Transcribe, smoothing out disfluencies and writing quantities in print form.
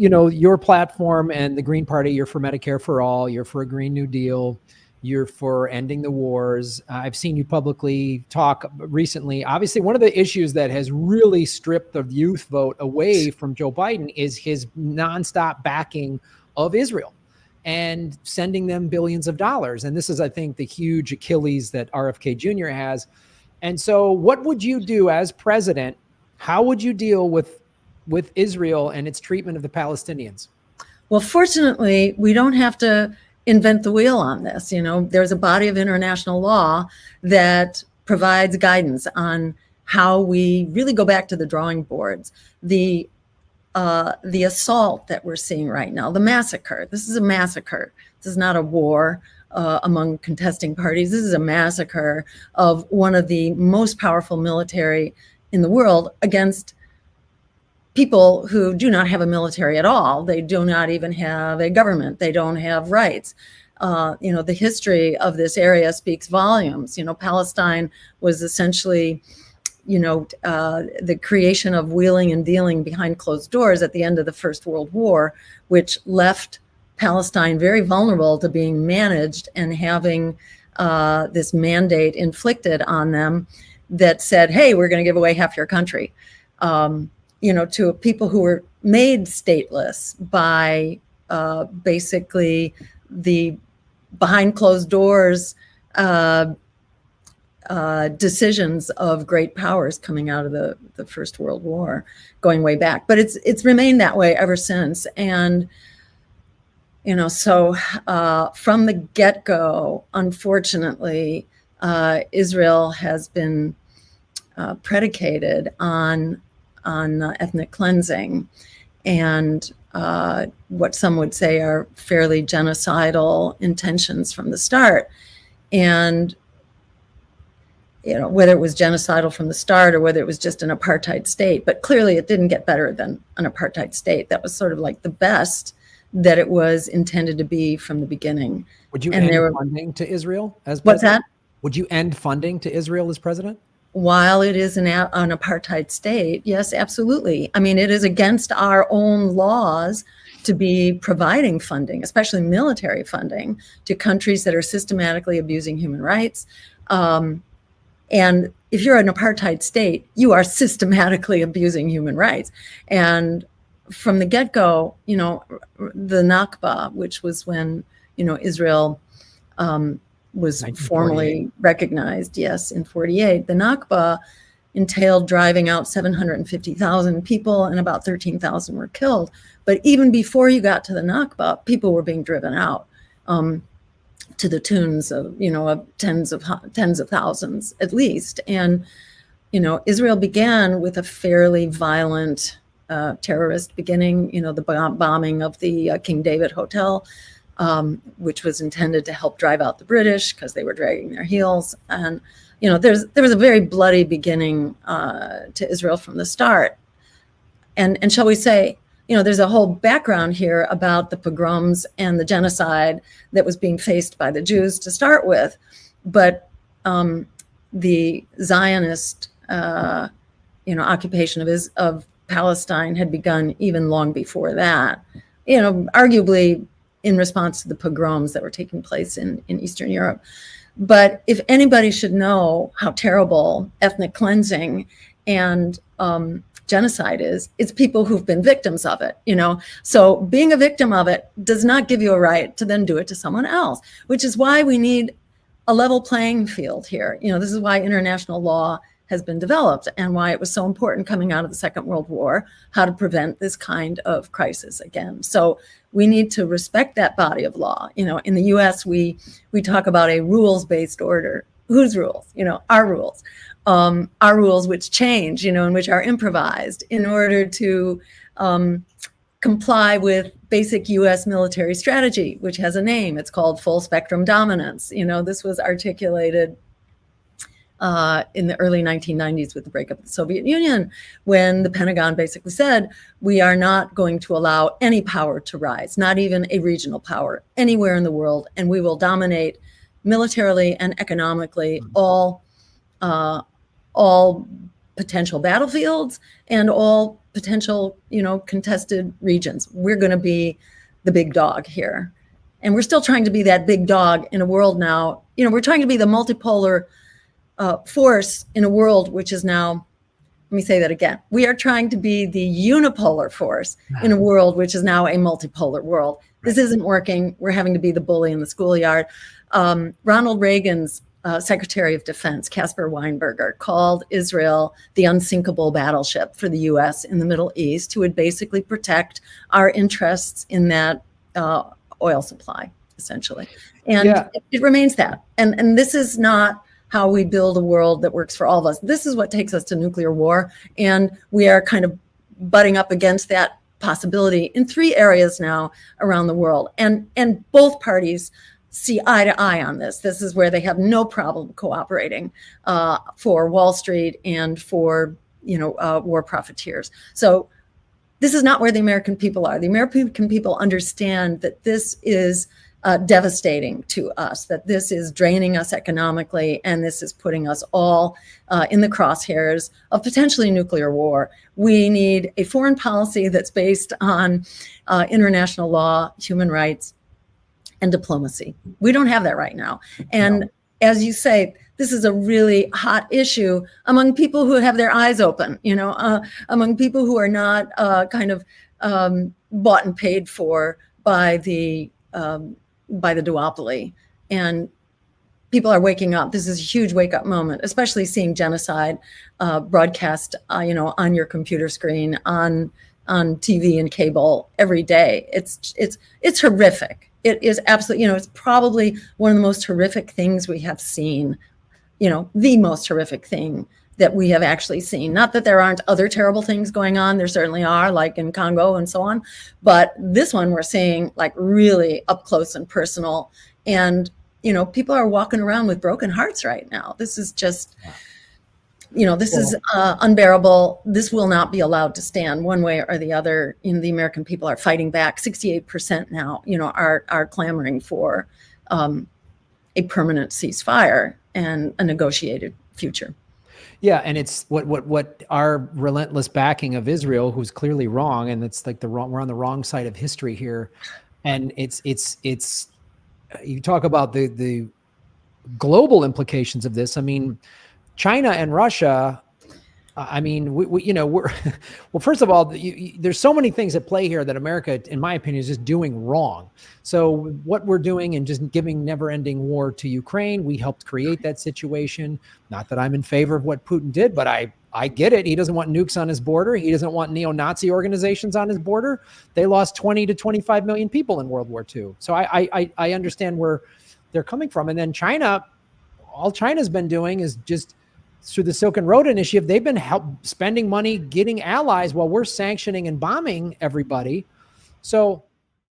your platform and the Green Party, you're for Medicare for all, you're for a Green New Deal, you're for ending the wars. I've seen you publicly talk recently. Obviously, one of the issues that has really stripped the youth vote away from Joe Biden is his nonstop backing of Israel and sending them billions of dollars. And this is, I think, the huge Achilles that RFK Jr. has. And so what would you do as president? How would you deal with Israel and its treatment of the Palestinians? Well, fortunately, we don't have to invent the wheel on this. There's a body of international law that provides guidance on how we really go back to the drawing boards. The assault that we're seeing right now, the massacre. This is a massacre. This is not a war among contesting parties. This is a massacre of one of the most powerful military in the world against people who do not have a military at all. They do not even have a government. They don't have rights. The history of this area speaks volumes. Palestine was essentially, the creation of wheeling and dealing behind closed doors at the end of the First World War, which left Palestine very vulnerable to being managed and having this mandate inflicted on them that said, hey, we're going to give away half your country. To people who were made stateless by basically the behind closed doors decisions of great powers coming out of the First World War, going way back. But it's remained that way ever since. And, so from the get-go, unfortunately, Israel has been predicated on ethnic cleansing and what some would say are fairly genocidal intentions from the start. And, whether it was genocidal from the start or whether it was just an apartheid state, but clearly it didn't get better than an apartheid state. That was sort of like the best that it was intended to be from the beginning. Would you end funding to Israel as president? What's that? Would you end funding to Israel as president? While it is an apartheid state, yes, absolutely. I mean, it is against our own laws to be providing funding, especially military funding, to countries that are systematically abusing human rights. And if you're an apartheid state, you are systematically abusing human rights. And from the get-go, the Nakba, which was when, Israel was formally recognized, yes, in 48. The Nakba entailed driving out 750,000 people and about 13,000 were killed. But even before you got to the Nakba, people were being driven out to the tunes of, of tens of thousands at least. And, Israel began with a fairly violent terrorist beginning, the bombing of the King David Hotel, which was intended to help drive out the British because they were dragging their heels. And, there was a very bloody beginning to Israel from the start. And shall we say, there's a whole background here about the pogroms and the genocide that was being faced by the Jews to start with. But the Zionist, occupation of Palestine had begun even long before that, arguably in response to the pogroms that were taking place in Eastern Europe. But if anybody should know how terrible ethnic cleansing and genocide is, it's people who've been victims of it, So being a victim of it does not give you a right to then do it to someone else, which is why we need a level playing field here. This is why international law has been developed and why it was so important coming out of the Second World War, how to prevent this kind of crisis again. So we need to respect that body of law. In the US, we talk about a rules-based order. Whose rules? Our rules. Our rules which change, and which are improvised in order to comply with basic US military strategy, which has a name. It's called full spectrum dominance. This was articulated in the early 1990s with the breakup of the Soviet Union, when the Pentagon basically said, we are not going to allow any power to rise, not even a regional power, anywhere in the world, and we will dominate militarily and economically all potential battlefields and all potential, contested regions. We're going to be the big dog here. And we're still trying to be that big dog in a world now. We're trying to be the multipolar force in a world which is now, let me say that again. We are trying to be the unipolar force in a world which is now a multipolar world. This isn't working. We're having to be the bully in the schoolyard. Ronald Reagan's Secretary of Defense, Caspar Weinberger, called Israel the unsinkable battleship for the U.S. in the Middle East, who would basically protect our interests in that oil supply, essentially. And it remains that. And this is not how we build a world that works for all of us. This is what takes us to nuclear war. And we are kind of butting up against that possibility in 3 areas now around the world. And both parties see eye to eye on this. This is where they have no problem cooperating for Wall Street and for war profiteers. So this is not where the American people are. The American people understand that this is devastating to us, that this is draining us economically, and this is putting us all in the crosshairs of potentially nuclear war. We need a foreign policy that's based on international law, human rights, and diplomacy. We don't have that right now. And as you say, this is a really hot issue among people who have their eyes open, among people who are not bought and paid for by the duopoly. And people are waking up. This is a huge wake up moment, especially seeing genocide broadcast, on your computer screen, on TV and cable every day. It's horrific. It is absolutely, it's probably one of the most horrific things we have seen, the most horrific thing that we have actually seen. Not that there aren't other terrible things going on. There certainly are, like in Congo and so on. But this one we're seeing like really up close and personal. And, people are walking around with broken hearts right now. This is just, this is unbearable. This will not be allowed to stand one way or the other. The American people are fighting back. 68% now, are clamoring for a permanent ceasefire and a negotiated future. Yeah, and it's what our relentless backing of Israel, who's clearly wrong, and it's like we're on the wrong side of history here, and it's you talk about the global implications of this. I mean, China and Russia. I mean, we're well. First of all, there's so many things at play here that America, in my opinion, is just doing wrong. So what we're doing and just giving never-ending war to Ukraine, we helped create that situation. Not that I'm in favor of what Putin did, but I get it. He doesn't want nukes on his border. He doesn't want neo-Nazi organizations on his border. They lost 20 to 25 million people in World War II. So I understand where they're coming from. And then China, all China's been doing is just through the Silk and Road Initiative, they've been spending money, getting allies while we're sanctioning and bombing everybody. So